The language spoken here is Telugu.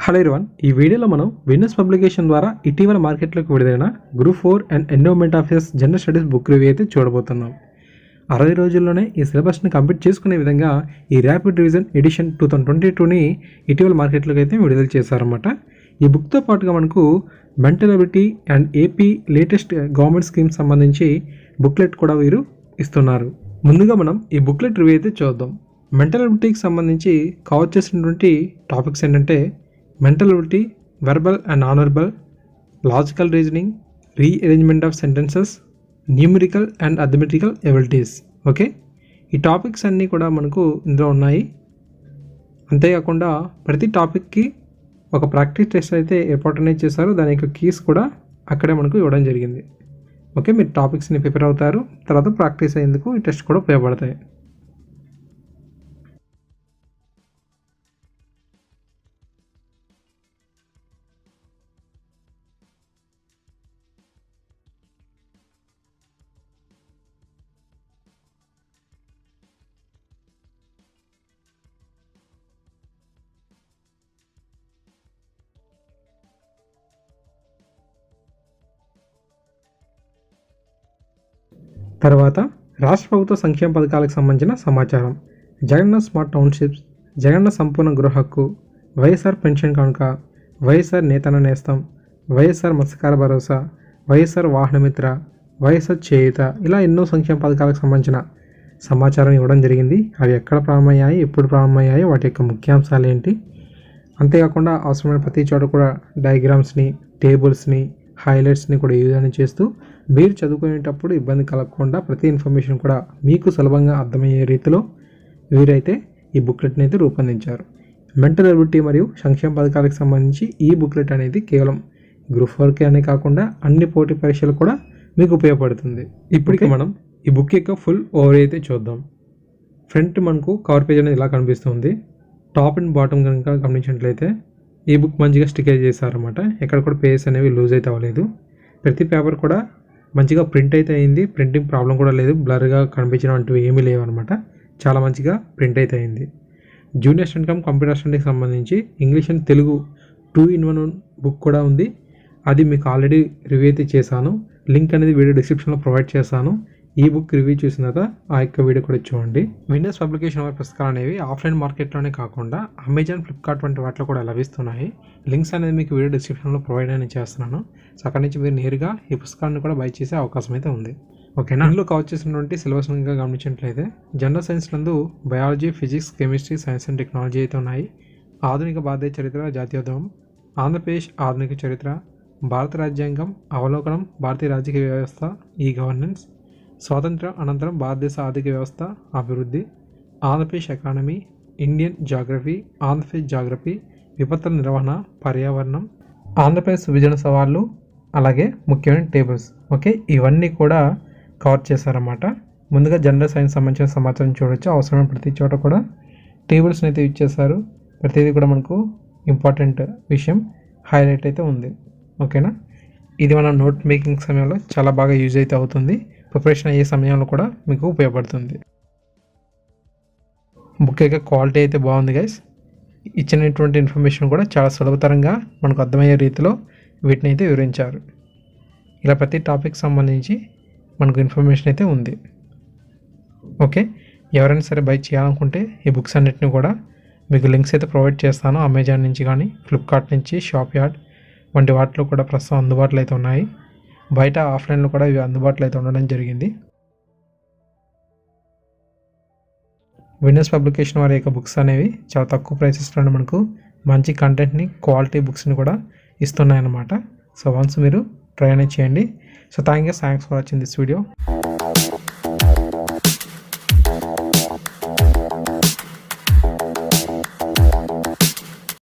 హలో ఎవరీవన్, ఈ వీడియోలో మనం విన్నర్స్ పబ్లికేషన్ ద్వారా ఇటీవల మార్కెట్లోకి విడుదలైన group 4 and endowment officers general studies book review అయితే చూడబోతున్నాం. 60 రోజుల్లోనే ఈ సిలబస్ని కంప్లీట్ చేసుకునే విధంగా ఈ ర్యాపిడ్ రివిజన్ ఎడిషన్ 2022ని ఇటీవల మార్కెట్లోకి అయితే విడుదల చేశారన్నమాట. ఈ బుక్తో పాటుగా మనకు mental ability and AP latest government schemes సంబంధించి బుక్లెట్ కూడా వీరు ఇస్తున్నారు. ముందుగా మనం ఈ బుక్లెట్ రివ్యూ అయితే చూద్దాం. మెంటల్ అబిలిటీకి సంబంధించి కవర్ చేసినటువంటి టాపిక్స్ ఏంటంటే mental ability, verbal and non verbal, logical reasoning, rearrangement of sentences, numerical and arithmetical abilities. Okay, ఈ టాపిక్స్ అన్నీ కూడా మనకు ఇందులో ఉన్నాయి. అంతేకాకుండా ప్రతి టాపిక్కి ఒక ప్రాక్టీస్ టెస్ట్ అయితే ఏర్పాటు అనేది చేశారు. దాని యొక్క కీస్ కూడా అక్కడే మనకు ఇవ్వడం జరిగింది. ఓకే, మీరు టాపిక్స్ని ప్రిపేర్ అవుతారు, తర్వాత ప్రాక్టీస్ అయ్యేందుకు ఈ టెస్ట్ కూడా ఉపయోగపడతాయి. తర్వాత రాష్ట్ర ప్రభుత్వ సంక్షేమ పథకాలకు సంబంధించిన సమాచారం, జగనన్న స్మార్ట్ టౌన్షిప్స్, జగనన్న సంపూర్ణ గృహ హక్కు, వైఎస్ఆర్ పెన్షన్ కానుక, వైఎస్ఆర్ నేతన్న నేస్తం, వైఎస్ఆర్ మత్స్యకార భరోసా, వైఎస్ఆర్ వాహనమిత్ర, వైఎస్ఆర్ చేయూత, ఇలా ఎన్నో సంక్షేమ పథకాలకు సంబంధించిన సమాచారం ఇవ్వడం జరిగింది. అవి ఎక్కడ ప్రారంభమయ్యాయి, ఎప్పుడు ప్రారంభమయ్యాయి, వాటి యొక్క ముఖ్యాంశాలు ఏంటి, అంతేకాకుండా అవసరమైన ప్రతి చోట కూడా డయాగ్రామ్స్ని, టేబుల్స్ని, హైలైట్స్ని కూడా ఈ విధంగా చేస్తూ మీరు చదువుకునేటప్పుడు ఇబ్బంది కలగకుండా ప్రతి ఇన్ఫర్మేషన్ కూడా మీకు సులభంగా అర్థమయ్యే రీతిలో వీరైతే ఈ బుక్లెట్ని అయితే రూపొందించారు. మెంటల్ అబిలిటీ మరియు సంక్షేమ పథకాలకు సంబంధించి ఈ బుక్లెట్ అనేది కేవలం గ్రూప్ 4కే అనే కాకుండా అన్ని పోటీ పరీక్షలు కూడా మీకు ఉపయోగపడుతుంది. ఇప్పటికీ మనం ఈ బుక్ యొక్క ఫుల్ ఓవర్ అయితే చూద్దాం. ఫ్రంట్ మనకు కవర్ పేజ్ అనేది ఇలా కనిపిస్తుంది. టాప్ అండ్ బాటమ్ కనుక గమనించినట్లయితే ఈ బుక్ మంచిగా స్టికేజ్ చేశారన్నమాట. ఎక్కడ కూడా పేజెస్ అనేవి లూజ్ అయితే అవ్వలేదు. ప్రతి పేపర్ కూడా మంచిగా ప్రింట్ అయితే అయింది. ప్రింటింగ్ ప్రాబ్లం కూడా లేదు, బ్లర్గా కనిపించడం అంటూ ఏమీ లేవు అనమాట. చాలా మంచిగా ప్రింట్ అయితే అయింది. జూనియర్ స్టూడెంట్ కమ్ కంప్యూటర్ స్టూడెంట్కి సంబంధించి English and Telugu 2-in-1 book కూడా ఉంది. అది మీకు ఆల్రెడీ రివ్యూ అయితే చేశాను. లింక్ అనేది వీడియో డిస్క్రిప్షన్లో ప్రొవైడ్ చేశాను. ఈ బుక్ రివ్యూ చూసిన తర్వాత ఆ యొక్క వీడియో కూడా చూడండి. విన్నర్స్ పబ్లికేషన్ వారి పుస్తకాలు అనేవి ఆఫ్లైన్ మార్కెట్లోనే కాకుండా అమెజాన్, ఫ్లిప్కార్ట్ వంటి వాటిలో కూడా లభిస్తున్నాయి. లింక్స్ అనేది మీకు వీడియో డిస్క్రిప్షన్లో ప్రొవైడ్ అనేది చేస్తున్నాను. సో అక్కడి నుంచి మీరు నేరుగా ఈ పుస్తకాన్ని కూడా బై చేసే అవకాశం అయితే ఉంది. ఓకేనా, ఇందులో కవర్ చేసినటువంటి సిలబస్ ఇంకా గమనించినట్లయితే జనరల్ సైన్స్ నందు biology, physics, chemistry, science and technology అయితే ఉన్నాయి. ఆధునిక భారతీయ చరిత్ర, జాతీయోద్యమం, ఆంధ్రప్రదేశ్ ఆధునిక చరిత్ర, భారత రాజ్యాంగం, అవలోకనం, భారతీయ రాజకీయ వ్యవస్థ, ఈ గవర్నెన్స్, స్వాతంత్రం అనంతరం భారతదేశ ఆర్థిక వ్యవస్థ అభివృద్ధి, Andhra Pradesh economy, Indian geography, Andhra Pradesh geography, విపత్తుల నిర్వహణ, పర్యావరణం, ఆంధ్రప్రదేశ్ విభజన సవాళ్ళు, అలాగే ముఖ్యమైన టేబుల్స్. ఓకే, ఇవన్నీ కూడా కవర్ చేశారన్నమాట. ముందుగా జనరల్ సైన్స్ సంబంధించిన సమాచారం చూడవచ్చు. అవసరమైన ప్రతి చోట కూడా టేబుల్స్ని అయితే యూజ్ చేశారు. ప్రతిదీ కూడా మనకు ఇంపార్టెంట్ విషయం హైలైట్ అయితే ఉంది. ఓకేనా, ఇది మన నోట్ మేకింగ్ సమయంలో చాలా బాగా యూజ్ అయితే అవుతుంది. ప్రిపరేషన్ అయ్యే సమయంలో కూడా మీకు ఉపయోగపడుతుంది. బుక్ యొక్క క్వాలిటీ అయితే బాగుంది గైస్. ఇచ్చినటువంటి ఇన్ఫర్మేషన్ కూడా చాలా సులభతరంగా మనకు అర్థమయ్యే రీతిలో వీటిని అయితే వివరించారు. ఇలా ప్రతి టాపిక్ సంబంధించి మనకు ఇన్ఫర్మేషన్ అయితే ఉంది. ఓకే, ఎవరైనా సరే బై చేయాలనుకుంటే ఈ బుక్స్ అన్నిటిని కూడా మీకు లింక్స్ అయితే ప్రొవైడ్ చేస్తాను. అమెజాన్ నుంచి కానీ, ఫ్లిప్కార్ట్ నుంచి, షాప్ యార్డ్ వంటి వాటిలో కూడా ప్రస్తుతం అందుబాటులో అయితే ఉన్నాయి. బయట ఆఫ్లైన్లో కూడా ఇవి అందుబాటులో అయితే ఉండడం జరిగింది. విన్నర్స్ పబ్లికేషన్ వారి యొక్క బుక్స్ అనేవి చాలా తక్కువ ప్రైసెస్లో మనకు మంచి కంటెంట్ని, క్వాలిటీ బుక్స్ని కూడా ఇస్తున్నాయన్నమాట. సో వన్స్ మీరు ట్రై అనేది చేయండి. So thanks for watching this video.